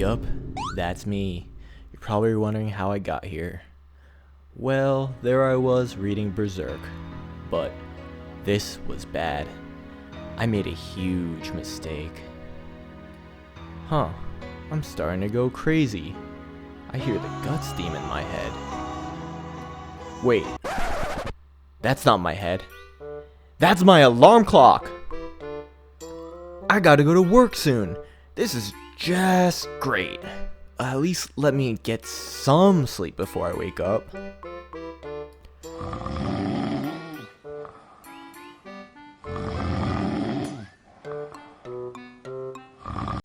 Yup, that's me. You're probably wondering how I got here. Well, there I was reading Berserk, but this was bad. I made a huge mistake. I'm starting to go crazy. I hear the guts theme in my head. Wait, that's not my head. That's my alarm clock! I gotta go to work soon. This is just great. At least let me get some sleep before I wake up.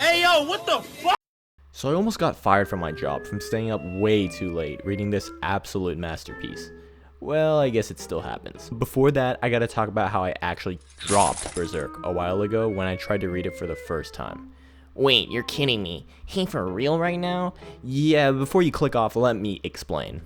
Hey yo, what the fuck? So I almost got fired from my job from staying up way too late reading this absolute masterpiece. Well, I guess it still happens. Before that, I gotta talk about how I actually dropped Berserk a while ago when I tried to read it for the first time. Wait, you're kidding me? Hey, for real right now? Yeah, before you click off, let me explain.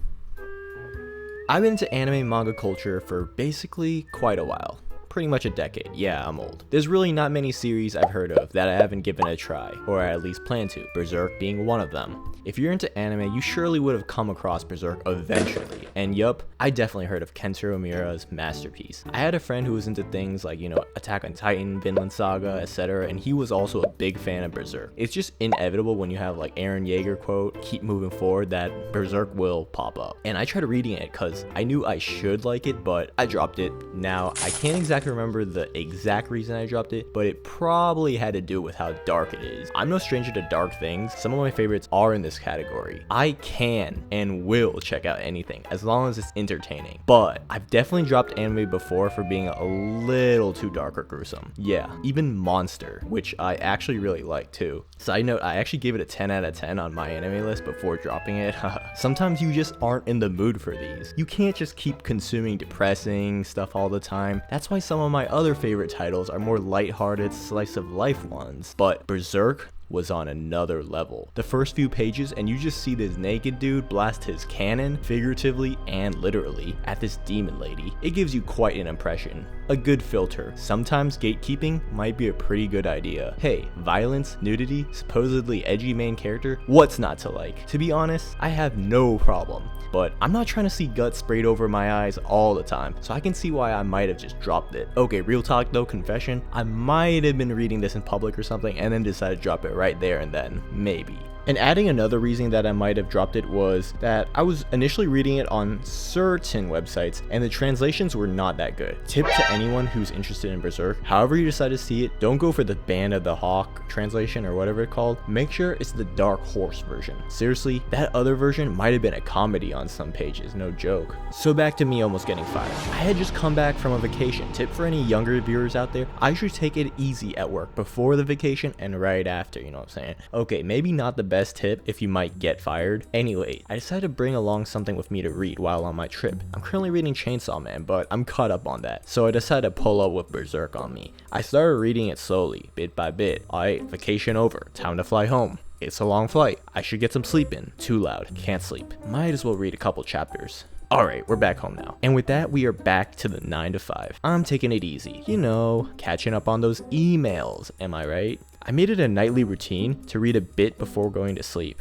I've been into anime manga culture for basically quite a while. Pretty much a decade. Yeah, I'm old. There's really not many series I've heard of that I haven't given a try, or I at least plan to, Berserk being one of them. If you're into anime, you surely would have come across Berserk eventually, and yup, I definitely heard of Kentaro Miura's masterpiece. I had a friend who was into things like, Attack on Titan, Vinland Saga, etc., and he was also a big fan of Berserk. It's just inevitable when you have like Eren Yeager quote, "Keep moving forward," that Berserk will pop up. And I tried reading it because I knew I should like it, but I dropped it. Now, I can't exactly remember the exact reason I dropped it, but it probably had to do with how dark it is. I'm no stranger to dark things. Some of my favorites are in this category. I can and will check out anything as long as it's entertaining, but I've definitely dropped anime before for being a little too dark or gruesome. Yeah, even Monster, which I actually really like too. Side note, I actually gave it a 10 out of 10 on my anime list before dropping it. Sometimes you just aren't in the mood for these. You can't just keep consuming depressing stuff all the time. That's why some of my other favorite titles are more lighthearted, slice of life ones. But Berserk was on another level. The first few pages and you just see this naked dude blast his cannon, figuratively and literally, at this demon lady. It gives you quite an impression. A good filter. Sometimes gatekeeping might be a pretty good idea. Hey, violence, nudity, supposedly edgy main character, what's not to like? To be honest, I have no problem. But I'm not trying to see guts sprayed over my eyes all the time, so I can see why I might have just dropped it. Okay, real talk though, confession, I might have been reading this in public or something and then decided to drop it right there and then, maybe. And adding another reason that I might have dropped it was that I was initially reading it on certain websites and the translations were not that good. Tip to anyone who's interested in Berserk, however you decide to see it, don't go for the Band of the Hawk translation or whatever it's called. Make sure it's the Dark Horse version. Seriously, that other version might have been a comedy on some pages, no joke. So back to me almost getting fired. I had just come back from a vacation. Tip for any younger viewers out there, I should take it easy at work before the vacation and right after, you know what I'm saying? Okay, maybe not the best tip if you might get fired. Anyway, I decided to bring along something with me to read while on my trip. I'm currently reading Chainsaw Man, but I'm caught up on that, so I decided to pull up with Berserk on me. I started reading it slowly, bit by bit. Alright, vacation over, time to fly home. It's a long flight, I should get some sleep in. Too loud, can't sleep. Might as well read a couple chapters. Alright, we're back home now. And with that, we are back to the 9 to 5. I'm taking it easy. Catching up on those emails, am I right? I made it a nightly routine to read a bit before going to sleep.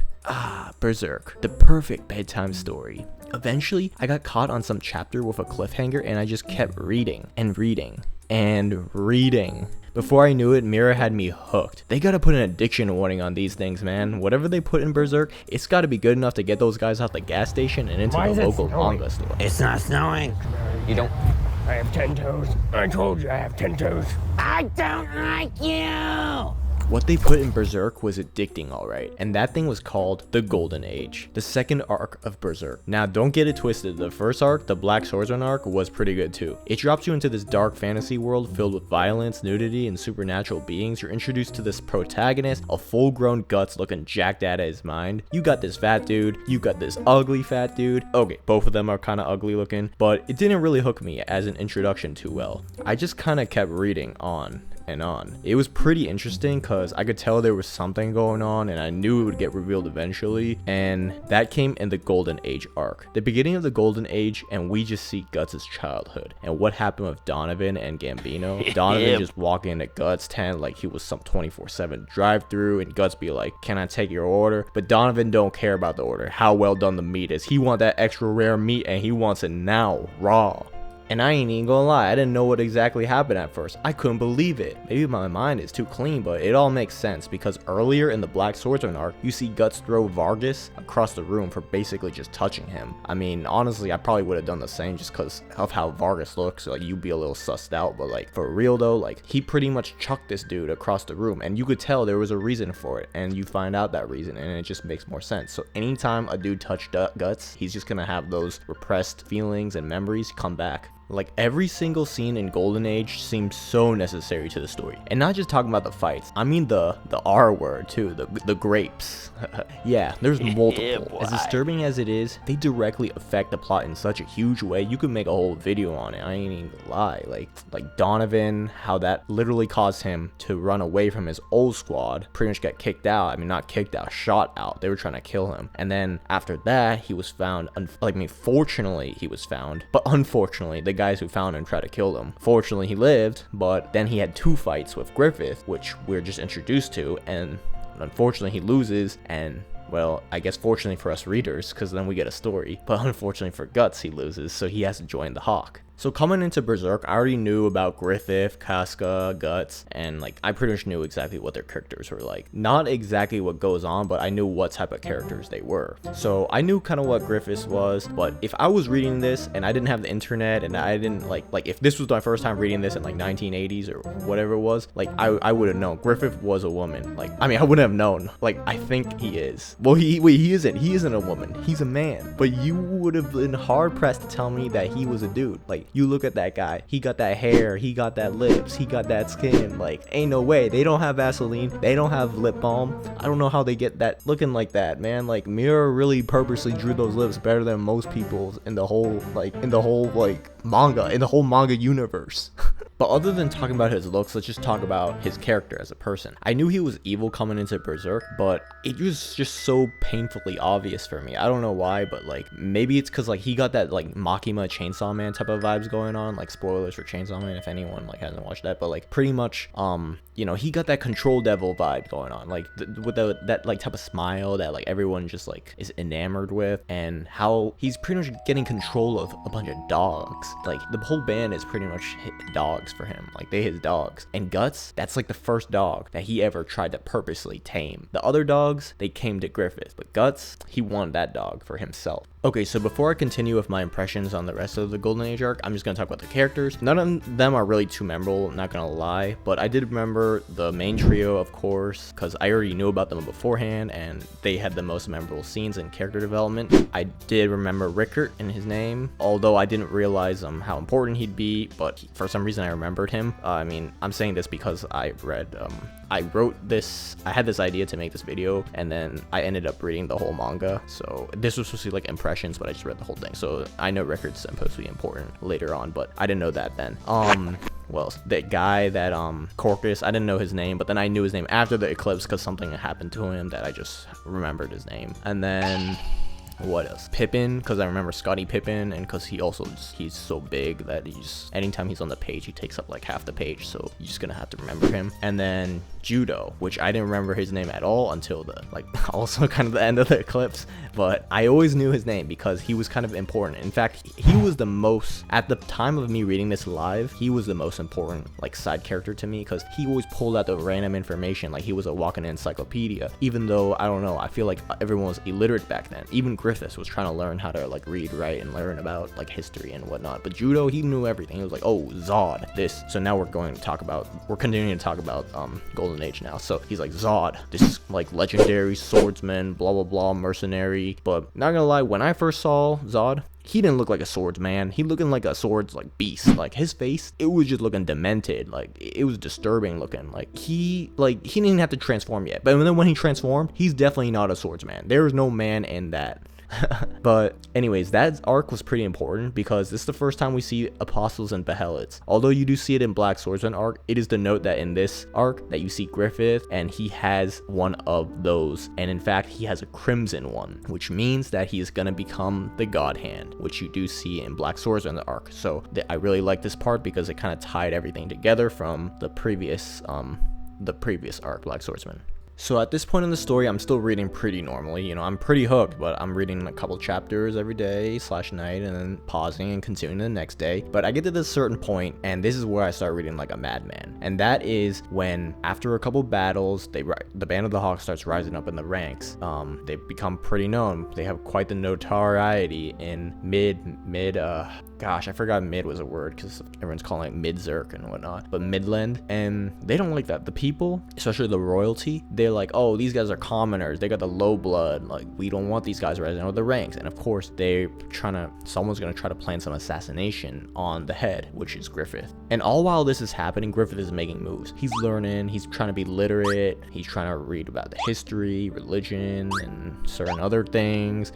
Berserk, the perfect bedtime story. Eventually, I got caught on some chapter with a cliffhanger and I just kept reading and reading and reading. Before I knew it, Miura had me hooked. They gotta put an addiction warning on these things, man. Whatever they put in Berserk, it's gotta be good enough to get those guys out the gas station and into the local manga store. It's not snowing. You don't. I have 10 toes. I told you I have 10 toes. I don't like you. What they put in Berserk was addicting, alright, and that thing was called the Golden Age, the second arc of Berserk. Now don't get it twisted, the first arc, the Black Swordsman arc, was pretty good too. It drops you into this dark fantasy world filled with violence, nudity, and supernatural beings. You're introduced to this protagonist, a full-grown guts looking jacked out of his mind. You got this fat dude, you got this ugly fat dude. Okay, both of them are kind of ugly looking, but it didn't really hook me as an introduction too well. I just kind of kept reading on. and on. It was pretty interesting because I could tell there was something going on and I knew it would get revealed eventually, and that came in the Golden Age arc. The beginning of the Golden Age, and we just see Guts' childhood and what happened with Donovan and Gambino. Donovan just walking into Guts' tent like he was some 24/7 drive-through, and Guts be like, "Can I take your order?" But Donovan don't care about the order, how well done the meat is. He want that extra rare meat and he wants it now, raw. And I ain't even gonna lie, I didn't know what exactly happened at first. I couldn't believe it. Maybe my mind is too clean, but it all makes sense because earlier in the Black Swordsman arc, you see Guts throw Vargas across the room for basically just touching him. I mean, honestly, I probably would have done the same just because of how Vargas looks, so like you'd be a little sussed out, but like for real though, like he pretty much chucked this dude across the room, and you could tell there was a reason for it, and you find out that reason, and it just makes more sense. So anytime a dude touched Guts, he's just gonna have those repressed feelings and memories come back. Like every single scene in Golden Age seems so necessary to the story, and not just talking about the fights. I mean the R word too, the grapes. Yeah, there's multiple. As disturbing as it is, they directly affect the plot in such a huge way. You could make a whole video on it. I ain't even gonna lie. Like Donovan, how that literally caused him to run away from his old squad, pretty much get kicked out. I mean, not kicked out, shot out. They were trying to kill him, and then after that, he was found. Fortunately, he was found, but unfortunately, the guys who found him tried to kill him. Fortunately, he lived, but then he had 2 fights with Griffith, which we're just introduced to, and unfortunately he loses, and well, I guess fortunately for us readers, because then we get a story, but unfortunately for Guts, he loses, so he has to join the Hawk. So coming into Berserk, I already knew about Griffith, Casca, Guts, and like I pretty much knew exactly what their characters were like. Not exactly what goes on, but I knew what type of characters they were. So I knew kind of what Griffith was, but if I was reading this and I didn't have the internet and I didn't like if this was my first time reading this in like 1980s or whatever it was, like I would have known Griffith was a woman. Like, I mean, I wouldn't have known. Like, I think he is. Well, he isn't a woman. He's a man. But you would have been hard pressed to tell me that he was a dude. Like, you look at that guy, he got that hair, he got that lips, he got that skin. Like, ain't no way. They don't have Vaseline, they don't have lip balm. I don't know how they get that looking like that, man. Like, Miura really purposely drew those lips better than most people in the whole manga universe. But other than talking about his looks, let's just talk about his character as a person. I knew he was evil coming into Berserk, but it was just so painfully obvious for me. I don't know why, but like maybe it's because like he got that like Makima Chainsaw Man type of vibes going on. Like, spoilers for Chainsaw Man if anyone like hasn't watched that, but like pretty much you know, he got that Control Devil vibe going on, like with that like type of smile that like everyone just like is enamored with, and how he's pretty much getting control of a bunch of dogs. Like, the whole band is pretty much dogs for him. Like, they his dogs. And Guts, that's like the first dog that he ever tried to purposely tame. The other dogs, they came to Griffith, but Guts, he wanted that dog for himself. Okay, so before I continue with my impressions on the rest of the Golden Age arc, I'm just going to talk about the characters. None of them are really too memorable, not going to lie, but I did remember the main trio, of course, because I already knew about them beforehand, and they had the most memorable scenes and character development. I did remember Rickert in his name, although I didn't realize how important he'd be, but for some reason I remembered him. I mean, I'm saying this because I wrote this, I had this idea to make this video, and then I ended up reading the whole manga, so this was supposed to be like impressions, but I just read the whole thing, so I know Rickard's supposed to be important later on, but I didn't know that then. Well, that guy, that Corcus, I didn't know his name, but then I knew his name after the eclipse because something happened to him that I just remembered his name. And then what else? Pippin, because I remember Scotty Pippin, and because he's so big that anytime he's on the page, he takes up like half the page, so you're just gonna have to remember him. And then Judo, which I didn't remember his name at all until also kind of the end of the eclipse, but I always knew his name because he was kind of important. In fact, he was the most, at the time of me reading this live, he was the most important like side character to me, because he always pulled out the random information like he was a walking encyclopedia, even though, I don't know, I feel like everyone was illiterate back then. Even Griffith was trying to learn how to like read, write, and learn about like history and whatnot, but Judo, he knew everything. He was like, oh, Zod, this. So now we're continuing to talk about Golden Age now. So he's like, Zod, this like legendary swordsman, blah blah blah, mercenary. But not gonna lie, when I first saw Zod, he didn't look like a swordsman. He looking like a swords like beast. Like, his face, it was just looking demented. Like, it was disturbing looking. Like he didn't even have to transform yet. But then when he transformed, he's definitely not a swordsman. There is no man in that But anyways, that arc was pretty important because this is the first time we see apostles and behelots. Although you do see it in Black Swordsman arc, it is to note that in this arc that you see Griffith and he has one of those, and in fact he has a crimson one, which means that he is going to become the God Hand, which you do see in Black Swordsman arc. So I really like this part because it kind of tied everything together from the previous arc, Black Swordsman. So at this point in the story, I'm still reading pretty normally. You know, I'm pretty hooked, but I'm reading a couple chapters every day / night and then pausing and continuing the next day. But I get to this certain point, and this is where I start reading like a madman. And that is when, after a couple battles, the Band of the Hawk starts rising up in the ranks. They become pretty known. They have quite the notoriety in gosh, I forgot mid was a word because everyone's calling it Midzerk and whatnot, but Midland, and they don't like that. The people, especially the royalty, they're like, oh, these guys are commoners, they got the low blood, like we don't want these guys rising up the ranks. And of course someone's gonna try to plan some assassination on the head, which is Griffith. And all while this is happening, Griffith is making moves. He's learning, he's trying to be literate, he's trying to read about the history, religion, and certain other things.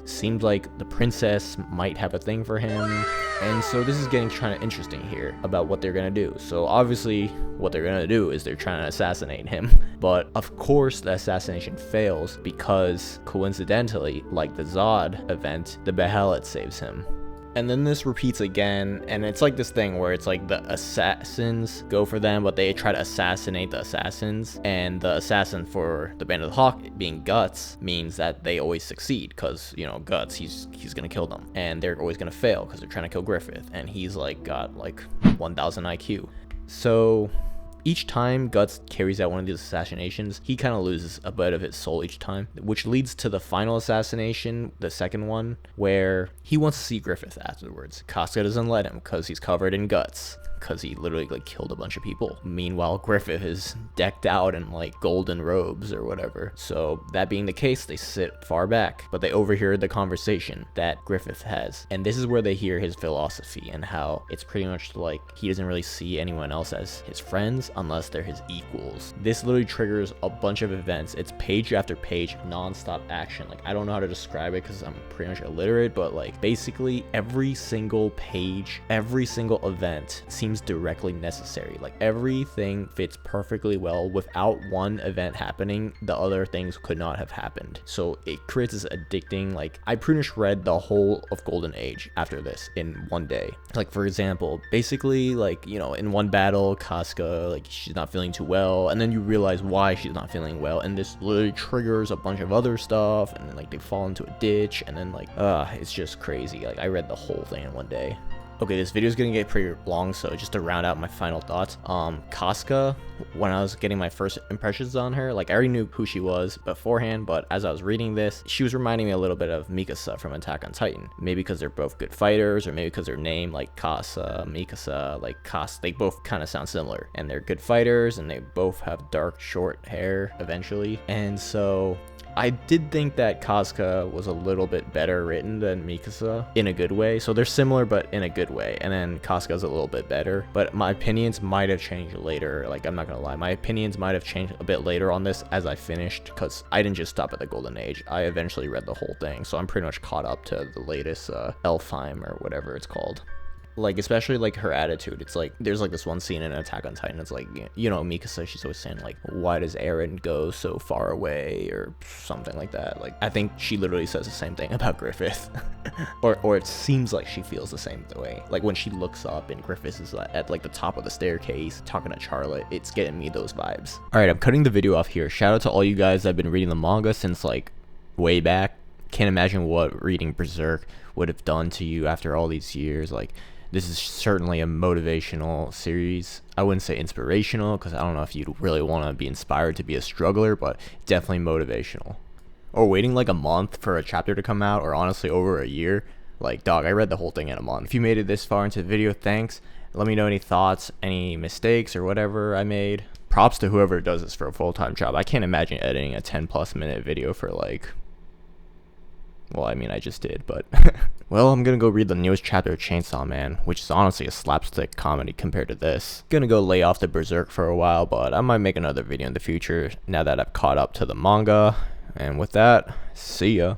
Seems like the princess might have a thing for him. And so this is getting kind of interesting here about what they're gonna do. So obviously what they're gonna do is they're trying to assassinate him. But of course the assassination fails because coincidentally, like the Zod event, the Behelot saves him. And then this repeats again, and it's like this thing where it's like the assassins go for them, but they try to assassinate the assassins, and the assassin for the Band of the Hawk being Guts means that they always succeed, because, you know, Guts, he's gonna kill them, and they're always gonna fail because they're trying to kill Griffith, and he's like got like 1000 IQ. So each time Guts carries out one of these assassinations, he kind of loses a bit of his soul each time, which leads to the final assassination, the second one, where he wants to see Griffith afterwards. Casca doesn't let him because he's covered in guts, because he literally like killed a bunch of people. Meanwhile, Griffith is decked out in like golden robes or whatever. So that being the case, they sit far back, but they overhear the conversation that Griffith has. And this is where they hear his philosophy and how it's pretty much like he doesn't really see anyone else as his friends unless they're his equals. This literally triggers a bunch of events. It's page after page, non-stop action. Like, I don't know how to describe it because I'm pretty much illiterate, but like basically every single page, every single event seems directly necessary. Like everything fits perfectly well. Without one event happening, the other things could not have happened. So it creates this addicting, like I pretty much read the whole of Golden Age after this in one day. Like for example, basically like, you know, in one battle, Casca, like she's not feeling too well, and then you realize why she's not feeling well, and this literally triggers a bunch of other stuff, and then like they fall into a ditch, and then like it's just crazy. Like I read the whole thing in one day. Okay, this video is gonna get pretty long, so just to round out my final thoughts, Casca, when I was getting my first impressions on her, like I already knew who she was beforehand, but as I was reading this, she was reminding me a little bit of Mikasa from Attack on Titan. Maybe because they're both good fighters, or maybe because their name, like Casa, Mikasa, like Cas, they both kind of sound similar, and they're good fighters, and they both have dark, short hair eventually, and so I did think that Casca was a little bit better written than Mikasa in a good way. So they're similar, but in a good way. And then Casca's a little bit better. But my opinions might have changed later. Like, I'm not gonna lie. My opinions might have changed a bit later on this as I finished, because I didn't just stop at the Golden Age. I eventually read the whole thing. So I'm pretty much caught up to the latest Elfheim or whatever it's called. Like, especially like her attitude, it's like there's like this one scene in Attack on Titan, it's like, you know, Mikasa, she's always saying like, why does Eren go so far away, or something like that. Like I think she literally says the same thing about Griffith. or it seems like she feels the same way, like when she looks up and Griffith is at like the top of the staircase talking to Charlotte. It's getting me those vibes. All right, I'm cutting the video off here. Shout out to all you guys that have been reading the manga since like way back. Can't imagine what reading Berserk would have done to you after all these years. Like, this is certainly a motivational series. I wouldn't say inspirational, because I don't know if you'd really want to be inspired to be a struggler, but definitely motivational. Or waiting like a month for a chapter to come out, or honestly over a year. Like, dog, I read the whole thing in a month. If you made it this far into the video, thanks. Let me know any thoughts, any mistakes, or whatever I made. Props to whoever does this for a full-time job. I can't imagine editing a 10+ minute video for like... Well, I mean, I just did, but... Well, I'm gonna go read the newest chapter of Chainsaw Man, which is honestly a slapstick comedy compared to this. Gonna go lay off the Berserk for a while, but I might make another video in the future now that I've caught up to the manga. And with that, see ya.